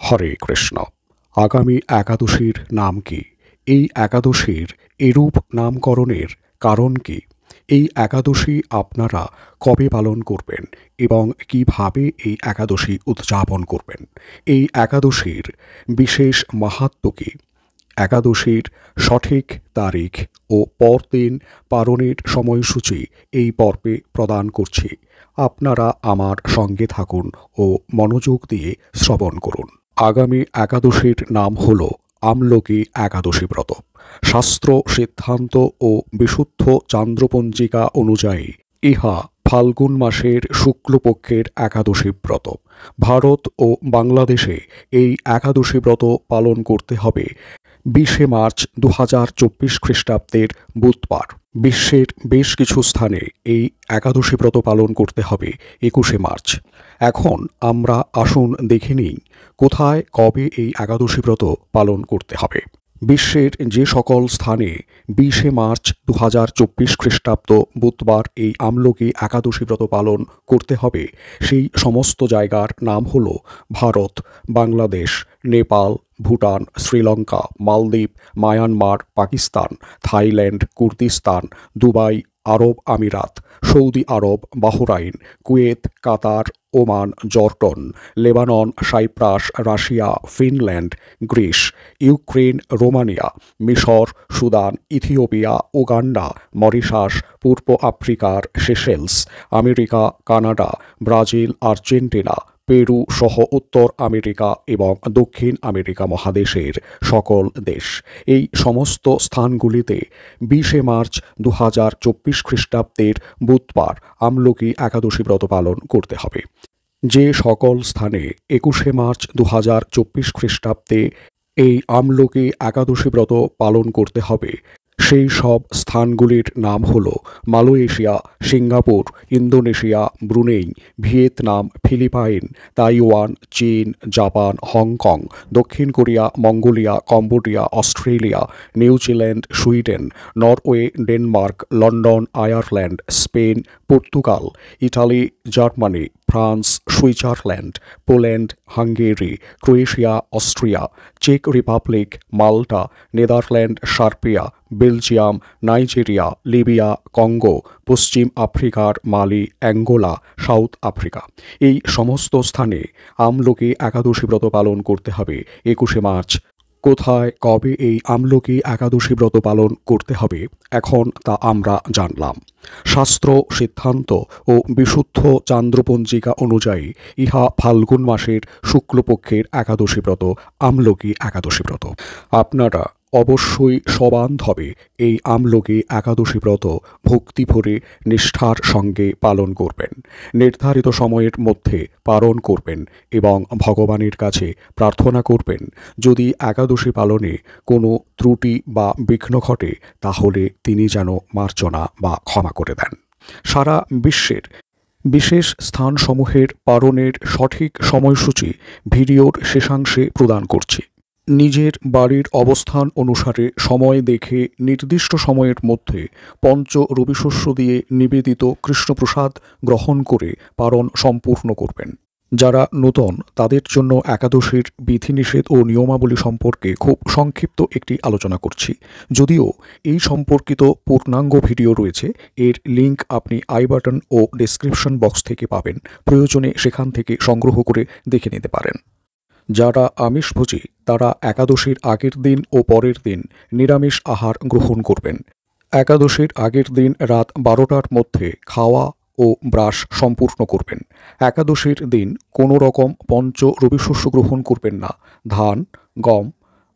হরে কৃষ্ণ। আগামী একাদশীর নাম কি? এই একাদশীর এরূপ নামকরণের কারণ কি? এই একাদশী আপনারা কবে পালন করবেন এবং কিভাবে এই একাদশী উদযাপন করবেন? এই একাদশীর বিশেষ মাহাত্ম্য কি? একাদশীর সঠিক তারিখ ও পরদিন পালনের সময়সূচি এই পর্বে প্রদান করছি। আপনারা আমার সঙ্গে থাকুন ও মনোযোগ দিয়ে শ্রবণ করুন। আগামী একাদশীর নাম হল আমলকি একাদশী ব্রত। শাস্ত্র সিদ্ধান্ত ও বিশুদ্ধ চান্দ্রপঞ্জিকা অনুযায়ী ইহা ফাল্গুন মাসের শুক্লপক্ষের একাদশী ব্রত। ভারত ও বাংলাদেশে এই একাদশী ব্রত পালন করতে হবে 20 মার্চ 2024 খ্রিস্টাব্দের বুধবার। বিশ্বের বেশ কিছু স্থানে এই একাদশী ব্রত পালন করতে হবে 21 মার্চ। এখন আমরা আসুন দেখে নিই কোথায় কবে এই একাদশী ব্রত পালন করতে হবে। বিশ্বের যে সকল স্থানে 20 মার্চ 2024 খ্রিস্টাব্দ বুধবার এই আমলকি একাদশী ব্রত পালন করতে হবে, সেই সমস্ত জায়গার নাম হল ভারত, বাংলাদেশ, নেপাল, ভুটান, শ্রীলঙ্কা, মালদ্বীপ, Myanmar, Pakistan, Thailand, Kurdistan, Dubai, আরব আমিরাত, সৌদি আরব, Bahrain, Kuwait, Qatar, Oman, Jordan, Lebanon, Cyprus, Russia, Finland, Greece, Ukraine, Romania, মিশর, সুদান, ইথিওপিয়া, উগান্ডা, মরিশাস, পূর্ব আফ্রিকার Seychelles, America, Canada, Brazil, Argentina, Peru সহ উত্তর আমেরিকা এবং দক্ষিণ আমেরিকা মহাদেশের সকল দেশ। এই সমস্ত স্থানগুলিতে 20 মার্চ 2024 খ্রিস্টাব্দের বুধবার আমলকি একাদশী ব্রত পালন করতে হবে। যে সকল স্থানে 21 মার্চ 2024 খ্রিস্টাব্দে এই আমলকি একাদশী ব্রত পালন করতে হবে, সেই সব স্থানগুলির নাম হল Malaysia, Singapore, Indonesia, Brunei, Vietnam, Philippine, Taiwan, চীন, জাপান, হংকং, দক্ষিণ Korea, Mongolia, Cambodia, Australia, New Zealand, Sweden, Norway, Denmark, London, Ireland, Spain, Portugal, Italy, Germany, France, Switzerland, Poland, Hungary, Croatia, Austria, চেক Republic, Malta, Netherland, Serbia, Belgium, Nigeria, Libya, Congo, পশ্চিম আফ্রিকার মালি, Angola, south Africa. এই সমস্ত স্থানে আমলকি একাদশী ব্রত পালন করতে হবে 21 মার্চ। কোথায় কবে এই আমলকি একাদশী ব্রত পালন করতে হবে এখন তা আমরা জানলাম। শাস্ত্র সিদ্ধান্ত ও বিশুদ্ধ চান্দ্রপঞ্জিকা অনুযায়ী ইহা ফাল্গুন মাসের শুক্লপক্ষের একাদশী ব্রত, আমলকি একাদশী ব্রত। আপনারা অবশ্যই সবান্ধবে এই আমলকি একাদশী ব্রত ভক্তি ভরে নিষ্ঠার সঙ্গে পালন করবেন। নির্ধারিত সময়ের মধ্যে পালন করবেন এবং ভগবানের কাছে প্রার্থনা করবেন যদি একাদশী পালনে কোনো ত্রুটি বা বিঘ্ন ঘটে তাহলে তিনি যেন মার্জনা বা ক্ষমা করে দেন। সারা বিশ্বের বিশেষ স্থানসমূহের পালনের সঠিক সময়সূচি ভিডিওর শেষাংশে প্রদান করছি। নিজের বাড়ির অবস্থান অনুসারে সময় দেখে নির্দিষ্ট সময়ের মধ্যে পঞ্চ রবিশস্য দিয়ে নিবেদিত কৃষ্ণপ্রসাদ গ্রহণ করে পালন সম্পূর্ণ করবেন। যারা নূতন তাদের জন্য একাদশীর বিধিনিষেধ ও নিয়মাবলী সম্পর্কে খুব সংক্ষিপ্ত একটি আলোচনা করছি। যদিও এই সম্পর্কিত পূর্ণাঙ্গ ভিডিও রয়েছে, এর লিঙ্ক আপনি আই বাটন ও ডেসক্রিপশন বক্স থেকে পাবেন। প্রয়োজনে সেখান থেকে সংগ্রহ করে দেখে নিতে পারেন। যারা আমিষভোজী তারা একাদশীর আগের দিন ও পরের দিন নিরামিষ আহার গ্রহণ করবেন। একাদশীর আগের দিন রাত 12টার মধ্যে খাওয়া ও ব্রাশ সম্পূর্ণ করবেন। একাদশীর দিন কোনো রকম পঞ্চ রবিশস্য গ্রহণ করবেন না। ধান, গম,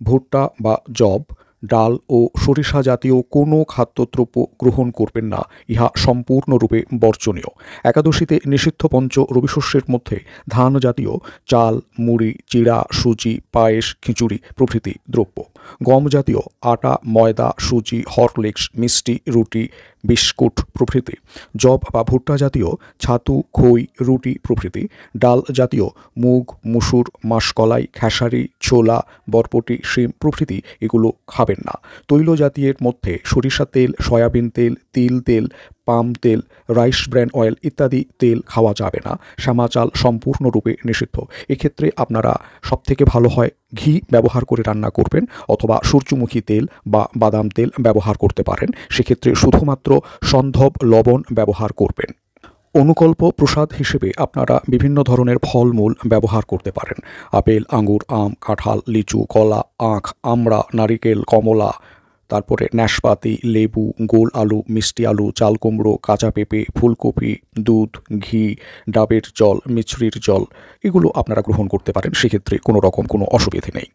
ভুট্টা বা যব, ডাল ও সরিষা জাতীয় কোনো খাদ্যদ্রব্য গ্রহণ করবেন না, ইহা সম্পূর্ণরূপে বর্জনীয়। একাদশীতে নিষিদ্ধ পঞ্চ রবিশস্যের মধ্যে ধান জাতীয় চাল, মুড়ি, চিড়া, সুজি, পায়েস, খিচুড়ি প্রভৃতি দ্রব্য, গম জাতীয় আটা, ময়দা, সুজি, হরলিক্স, মিষ্টি, রুটি, বিস্কুট প্রভৃতি, যব বা ভুট্টা জাতীয় ছাতু, খই, রুটি প্রভৃতি, ডাল জাতীয় মুগ, মুসুর, মাসকলাই, খেসারি, ছোলা, বরবটি, শিম প্রভৃতি এগুলো খাবেন না। তৈল জাতীয়ের মধ্যে সরিষা তেল, সয়াবিন তেল, তিল তেল, পাম তেল, রাইস ব্র্যান অয়েল ইত্যাদি তেল খাওয়া যাবে না। শ্যামা চাল সম্পূর্ণরূপে নিষিদ্ধ। এক্ষেত্রে আপনারা সবথেকে ভালো হয় ঘি ব্যবহার করে রান্না করবেন, অথবা সূর্যমুখী তেল বা বাদাম তেল ব্যবহার করতে পারেন। সেক্ষেত্রে শুধুমাত্র সন্ধব লবণ ব্যবহার করবেন। অনুকল্প প্রসাদ হিসেবে আপনারা বিভিন্ন ধরনের ফলমূল ব্যবহার করতে পারেন। আপেল, আঙুর, আম, কাঁঠাল, লিচু, কলা, আখ, আমড়া, নারিকেল, কমলা, তারপরে নাশপাতি, লেবু, গোল আলু, মিষ্টি আলু, চাল কুমড়ো, কাঁচা পেঁপে, ফুলকপি, দুধ, ঘি, ডাবের জল, মিছরির জল এগুলো আপনারা গ্রহণ করতে পারেন। সেক্ষেত্রে কোনো রকম কোনো অসুবিধে নেই।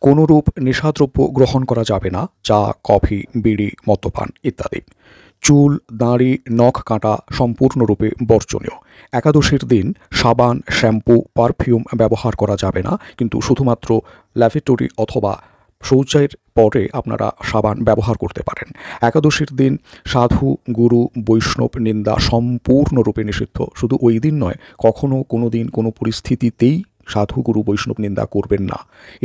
কোনোরূপ নেশাদ্রব্য গ্রহণ করা যাবে না, চা, কফি, বিড়ি, মদ্যপান ইত্যাদি। চুল, দাড়ি, নখ কাটা সম্পূর্ণরূপে বর্জনীয়। একাদশীর দিন সাবান, শ্যাম্পু, পারফিউম ব্যবহার করা যাবে না, কিন্তু শুধুমাত্র ল্যাভেটরি অথবা শৌচের পরে আপনারা সাবান ব্যবহার করতে পারেন। একাদশীর দিন সাধু, গুরু, বৈষ্ণব নিন্দা সম্পূর্ণরূপে নিষিদ্ধ। শুধু ওই দিন নয়, কখনো কোনো দিন কোনো পরিস্থিতিতেই সাধু, গুরু, বৈষ্ণব নিন্দা করবেন না।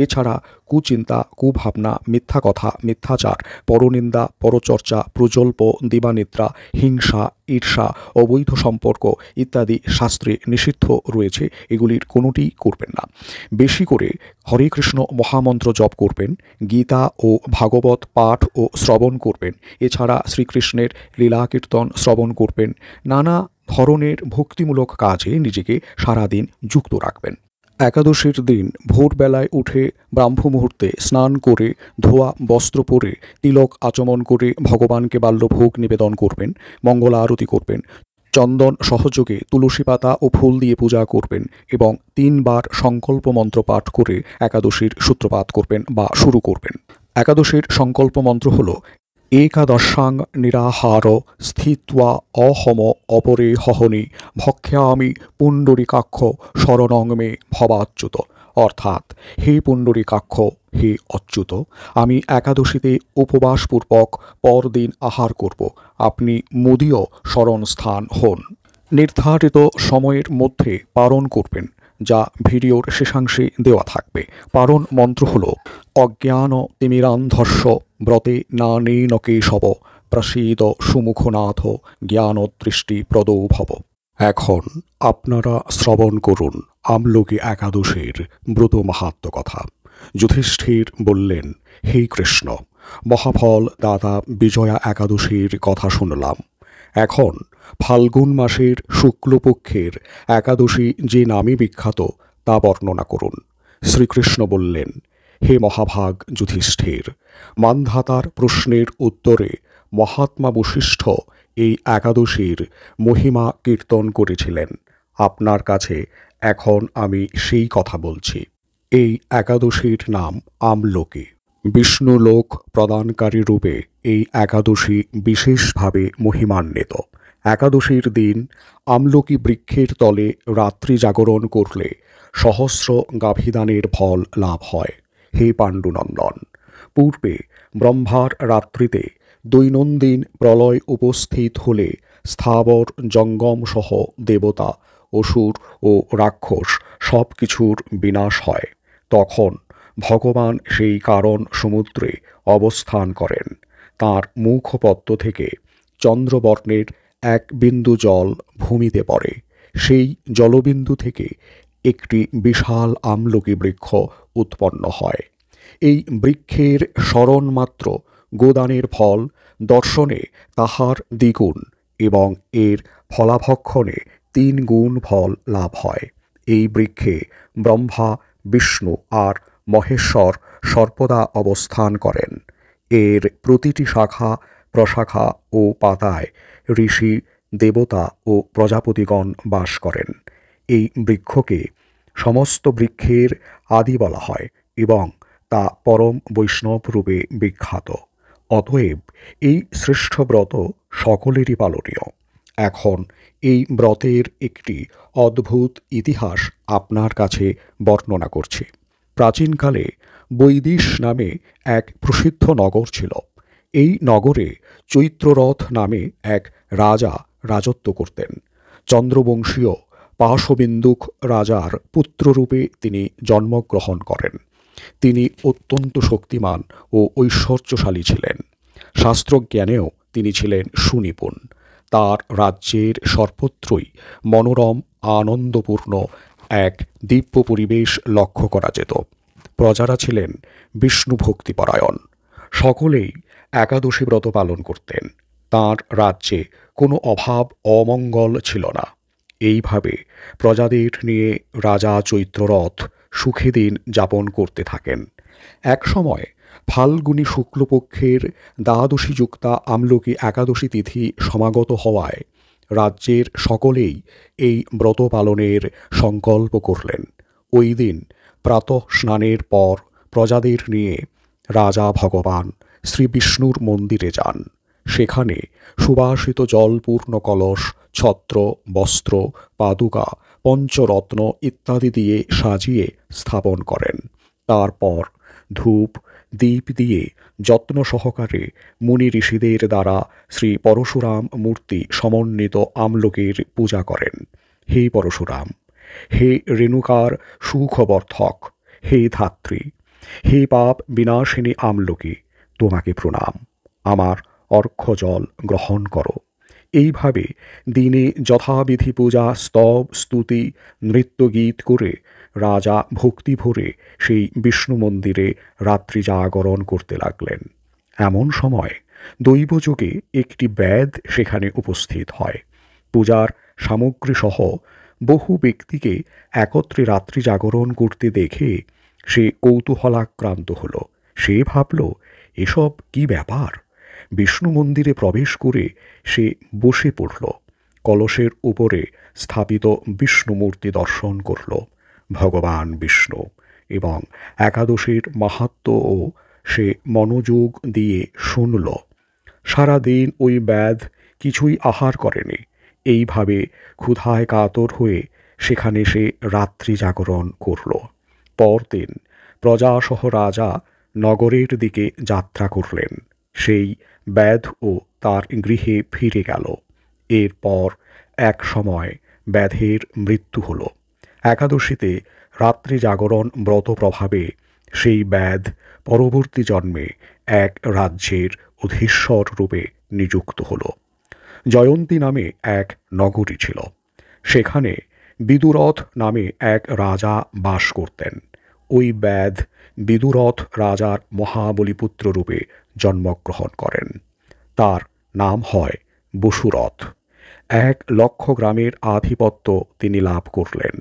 এছাড়া কুচিন্তা, কুভাবনা, মিথ্যা কথা, মিথ্যাচার, পরনিন্দা, পরচর্চা, প্রজল্প, দিবানিদ্রা, হিংসা, ঈর্ষা, অবৈধ সম্পর্ক ইত্যাদি শাস্ত্রে নিষিদ্ধ রয়েছে। এগুলির কোনোটিই করবেন না। বেশি করে হরে কৃষ্ণ মহামন্ত্র জপ করবেন, গীতা ও ভাগবত পাঠ ও শ্রবণ করবেন। এছাড়া শ্রীকৃষ্ণের লীলা কীর্তন শ্রবণ করবেন। নানা ধরনের ভক্তিমূলক কাজে নিজেকে সারাদিন যুক্ত রাখবেন। একাদশীর দিন ভোরবেলায় উঠে ব্রাহ্ম মুহূর্তে স্নান করে ধোয়া বস্ত্র পরে তিলক আচমন করে ভগবানকে বাল্যভোগ নিবেদন করবেন, মঙ্গলা আরতি করবেন, চন্দন সহযোগে তুলসী পাতা ও ফুল দিয়ে পূজা করবেন এবং 3 বার সংকল্প মন্ত্র পাঠ করে একাদশীর সূত্রপাত করবেন বা শুরু করবেন। একাদশীর সংকল্প মন্ত্র হল একাদশাং নিরাহার স্থিত্বা অহম অপরে হহনি ভক্ষ্যামি পুণ্ডরীকাক্ষ শরণং মে ভবাচ্যুত। অর্থাৎ, হে পুণ্ডরীকাক্ষ, হে অচ্যুত, আমি একাদশীতে উপবাসপূর্বক পরদিন আহার করব। আপনি মুদীয় শরণস্থান হন। নির্ধারিত সময়ের মধ্যে পারণ করবেন, যা ভিডিওর শেষাংশে দেওয়া থাকবে। পারণ মন্ত্র হল অজ্ঞান তিমিরান্ধস্য ব্রতে নানেন কেশব প্রসীদ সুমুখনাথ জ্ঞানদৃষ্টি প্রদৌ ভব। এখন আপনারা শ্রবণ করুন আমলকি একাদশীর ব্রত মাহাত্ম্য কথা। যুধিষ্ঠির বললেন, হে কৃষ্ণ, মহাফল দাদা বিজয়া একাদশীর কথা শুনলাম। এখন ফাল্গুন মাসের শুক্লপক্ষের একাদশী যে নামে বিখ্যাত তা বর্ণনা করুন। শ্রীকৃষ্ণ বললেন, হে মহাভাগ যুধিষ্ঠির, মান্ধাতার প্রশ্নের উত্তরে মহাত্মা বশিষ্ঠ এই একাদশীর মহিমা কীর্তন করেছিলেন। আপনার কাছে এখন আমি সেই কথা বলছি। এই একাদশীর নাম আমলকি। বিষ্ণুলোক প্রদানকারী রূপে এই একাদশী বিশেষভাবে মহিমান্বিত। একাদশীর দিন আমলকি বৃক্ষের তলে রাত্রি জাগরণ করলে সহস্র গাভীদানের ফল লাভ হয়। হে পাণ্ডুনন্দন, পূর্বে ব্রহ্মার রাত্রিতে দৈনন্দিন প্রলয় উপস্থিত হলে স্থাবর জঙ্গম সহ দেবতা, অসুর ও রাক্ষস সব কিছুর বিনাশ হয়। তখন ভগবান সেই কারণ সমুদ্রে অবস্থান করেন। তাঁর মুখপদ্ম থেকে চন্দ্রবর্ণের এক বিন্দু জল ভূমিতে পড়ে। সেই জলবিন্দু থেকে একটি বিশাল আমলকি বৃক্ষ উৎপন্ন হয়। এই বৃক্ষের স্মরণমাত্র গোদানের ফল, দর্শনে তাহার দ্বিগুণ এবং এর ফলাভক্ষণে 3 গুণ ফল লাভ হয়। এই বৃক্ষে ব্রহ্মা, বিষ্ণু আর মহেশ্বর সর্বদা অবস্থান করেন। এর প্রতিটি শাখা, প্রশাখা ও পাতায় ঋষি, দেবতা ও প্রজাপতিগণ বাস করেন। এই বৃক্ষকে সমস্ত বৃক্ষের আদি বলা হয় এবং তা পরম বৈষ্ণব রূপে বিখ্যাত। অতএব এই শ্রেষ্ঠ ব্রত সকলেরই পালনীয়। এখন এই ব্রতের একটি অদ্ভুত ইতিহাস আপনার কাছে বর্ণনা করছি। প্রাচীনকালে বৈদিশ নামে এক প্রসিদ্ধ নগর ছিল। এই নগরে চৈত্ররথ নামে এক রাজা রাজত্ব করতেন। চন্দ্রবংশীয় পাশবিন্দুক রাজার পুত্ররূপে তিনি জন্মগ্রহণ করেন। তিনি অত্যন্ত শক্তিমান ও ঐশ্বর্যশালী ছিলেন। শাস্ত্রজ্ঞানেও তিনি ছিলেন সুনিপুণ। তার রাজ্যের সর্বত্রই মনোরম আনন্দপূর্ণ এক দিব্য পরিবেশ লক্ষ্য করা যেত। প্রজারা ছিলেন বিষ্ণু ভক্তিপরায়ণ, সকলেই একাদশী ব্রত পালন করতেন। তাঁর রাজ্যে কোনো অভাব অমঙ্গল ছিল না। এইভাবে প্রজাদের নিয়ে রাজা চৈত্ররথ সুখে দিন যাপন করতে থাকেন। এক সময় ফাল্গুনী শুক্লপক্ষের দ্বাদশী যুক্তা আমলকি একাদশী তিথি সমাগত হওয়ায় রাজ্যের সকলেই এই ব্রত পালনের সংকল্প করলেন। ওই দিন প্রাতঃ স্নানের পর প্রজাদের নিয়ে রাজা ভগবান শ্রী বিষ্ণুর মন্দিরে যান। সেখানে সুবাসিত জলপূর্ণ কলস, ছত্র, বস্ত্র, পাদুকা, পঞ্চরত্ন ইত্যাদি দিয়ে সাজিয়ে স্থাপন করেন। তারপর ধূপ দীপ দিয়ে যত্ন সহকারে মুনি ঋষিদের দ্বারা শ্রী পরশুরাম মূর্তি সমন্বিত আমলকির পূজা করেন। হে পরশুরাম, হে রেণুকার সুখবর্ধক, হে ধাত্রী, হে পাপ বিনাশিনী আমলকি, তোমাকে প্রণাম, আমার অর্ঘ্যজল গ্রহণ করো। এইভাবে দিনে যথাবিধি পূজা, স্তব, স্তুতি, নৃত্যগীত করে রাজা ভক্তি ভরে সেই বিষ্ণু মন্দিরে রাত্রি জাগরণ করতে লাগলেন। এমন সময় দৈবযোগে একটি ব্যাধ সেখানে উপস্থিত হয়। পূজার সামগ্রীসহ বহু ব্যক্তিকে একত্রে রাত্রি জাগরণ করতে দেখে সে কৌতূহলাক্রান্ত হল। সে ভাবল, এসব কি ব্যাপার? বিষ্ণু মন্দিরে প্রবেশ করে সে বসে পড়ল। কলসের উপরে স্থাপিত বিষ্ণু মূর্তি দর্শন করল। ভগবান বিষ্ণু এবং একাদশীর মাহাত্ম্যও সে মনোযোগ দিয়ে শুনল। সারাদিন ওই ব্যাধ কিছুই আহার করেনি। এইভাবে ক্ষুধায় কাতর হয়ে সেখানে সে রাত্রি জাগরণ করল। পরদিন প্রজাসহ রাজা নগরের দিকে যাত্রা করলেন। সেই ব্যাধও তার গৃহে ফিরে গেল। এরপর এক সময় ব্যাধের মৃত্যু হল। একাদশীতে রাত্রি জাগরণ ব্রত প্রভাবে সেই ব্যাধ পরবর্তী জন্মে এক রাজ্যের অধীশ্বর রূপে নিযুক্ত হল। জয়ন্তী নামে এক নগরী ছিল। সেখানে বিদুরথ নামে এক রাজা বাস করতেন। ওই ব্যাধ বিদুরথ রাজার মহাবলীপুত্র রূপে জন্মগ্রহণ করেন। তার নাম হয় বসুরথ। 1,00,000 গ্রামের আধিপত্য তিনি লাভ করলেন।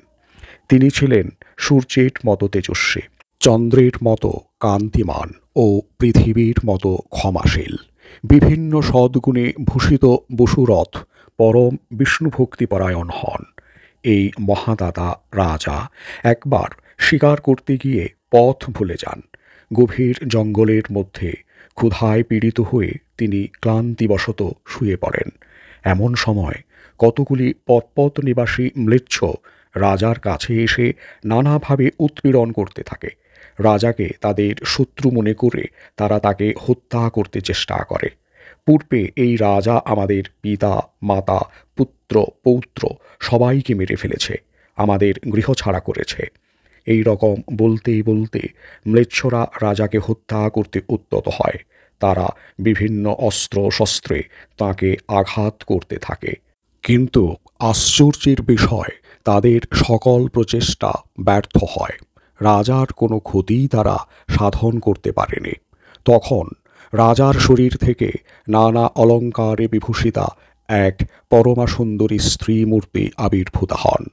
তিনি ছিলেন সূর্যের মতো তেজস্বী, চন্দ্রের মতো কান্তিমান ও পৃথিবীর মতো ক্ষমাশীল। বিভিন্ন সদ্গুণে ভূষিত বসুরথ পরম বিষ্ণুভক্তিপরায়ণ হন। এই মহাদাতা রাজা একবার শিকার করতে গিয়ে পথ ভুলে যান। গভীর জঙ্গলের মধ্যে ক্ষুধায় পীড়িত হয়ে তিনি ক্লান্তিবশত শুয়ে পড়েন। এমন সময় কতগুলি পর্বত নিবাসী ম্লেচ্ছ রাজার কাছে এসে নানাভাবে উৎপীড়ন করতে থাকে। রাজাকে তাদের শত্রু মনে করে তারা তাকে হত্যা করতে চেষ্টা করে। পূর্বে এই রাজা আমাদের পিতা, মাতা, পুত্র, পৌত্র সবাইকে মেরে ফেলেছে, আমাদের গৃহ ছাড়া করেছে। এই রকম বলতে বলতে ম্লেচ্ছরা রাজাকে হত্যা করতে উদ্যত হয়। তারা বিভিন্ন অস্ত্র শস্ত্রে তাকে আঘাত করতে থাকে। কিন্তু আশ্চর্যের বিষয়, তাদের সকল প্রচেষ্টা ব্যর্থ হয়। রাজার কোনো ক্ষতিই তারা সাধন করতে পারেনি। তখন রাজার শরীর থেকে নানা অলঙ্কারে বিভূষিতা এক পরমা সুন্দরী স্ত্রী মূর্তি আবির্ভূত হন।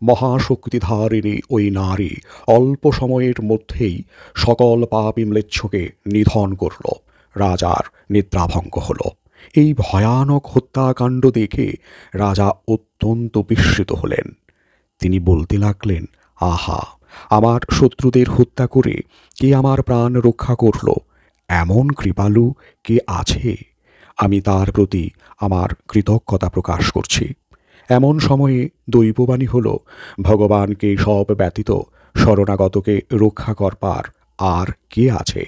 মহাশক্তিধারিণী ওই নারী অল্প সময়ের মধ্যেই সকল পাপী ম্লেচ্ছকে নিধন করল। রাজার নিদ্রাভঙ্গ হল। এই ভয়ানক হত্যাকাণ্ড দেখে রাজা অত্যন্ত বিস্মিত হলেন। তিনি বলতে লাগলেন, আহা, আমার শত্রুদের হত্যা করে কে আমার প্রাণ রক্ষা করল? এমন কৃপালু কে আছে? আমি তার প্রতি আমার কৃতজ্ঞতা প্রকাশ করছি। এমন সময়ে দৈববাণী হল, ভগবানকে সব ব্যতীত শরণাগতকে রক্ষা করবার আর কে আছে?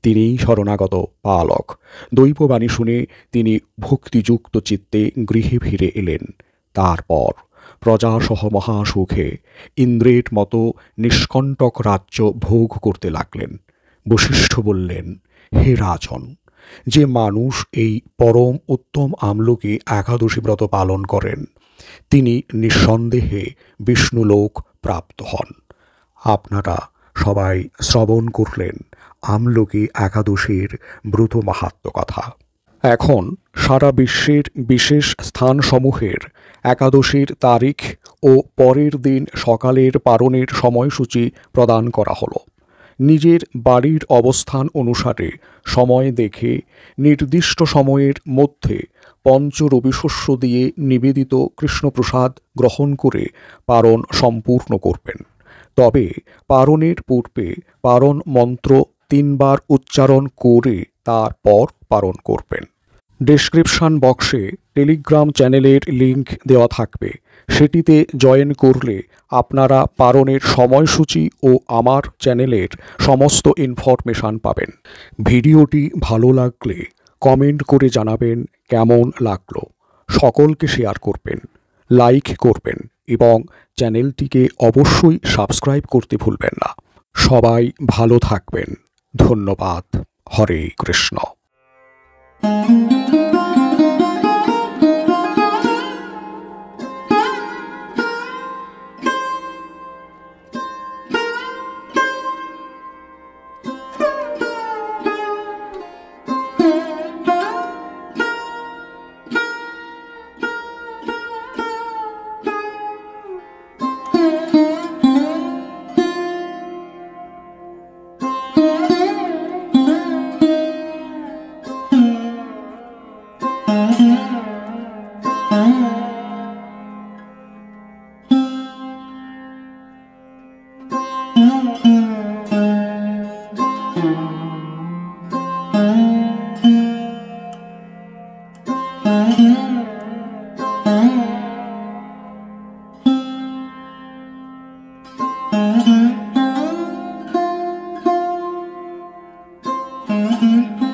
তিনিই শরণাগত পালক। দৈববাণী শুনে তিনি ভক্তিযুক্ত চিত্তে গৃহে ফিরে এলেন। তারপর প্রজাসহ মহাসুখে ইন্দ্রের মতো নিষ্কণ্টক রাজ্য ভোগ করতে লাগলেন। বশিষ্ঠ বললেন, হে রাজন, যে মানুষ এই পরম উত্তম আমলকি একাদশী ব্রত পালন করেন তিনি নিঃসন্দেহে বিষ্ণুলোক প্রাপ্ত হন। আপনারা সবাই শ্রবণ করলেন আমলকি একাদশীর ব্রত মাহাত্ম্য কথা। এখন সারা বিশ্বের বিশেষ স্থানসমূহের একাদশীর তারিখ ও পরের দিন সকালের পারণের সময়সূচি প্রদান করা হলো। নিজের বাড়ির অবস্থান অনুসারে সময় দেখে নির্দিষ্ট সময়ের মধ্যে পঞ্চরবিশস্য দিয়ে নিবেদিত কৃষ্ণপ্রসাদ গ্রহণ করে পারণ সম্পূর্ণ করবেন। তবে পারণের পূর্বে পারণ মন্ত্র 3 বার উচ্চারণ করে তারপর পারণ করবেন। ডেসক্রিপশন বক্সে টেলিগ্রাম চ্যানেলের লিংক দেওয়া থাকবে, সেটিতে জয়েন করলে আপনারা পারণের সময়সূচি ও আমার চ্যানেলের সমস্ত ইনফরমেশান পাবেন। ভিডিওটি ভালো লাগলে কমেন্ট করে জানাবেন কেমন লাগলো। সকলকে শেয়ার করবেন, লাইক করবেন এবং চ্যানেলটিকে অবশ্যই সাবস্ক্রাইব করতে ভুলবেন না। সবাই ভালো থাকবেন। ধন্যবাদ। হরে কৃষ্ণ। Mm-hmm.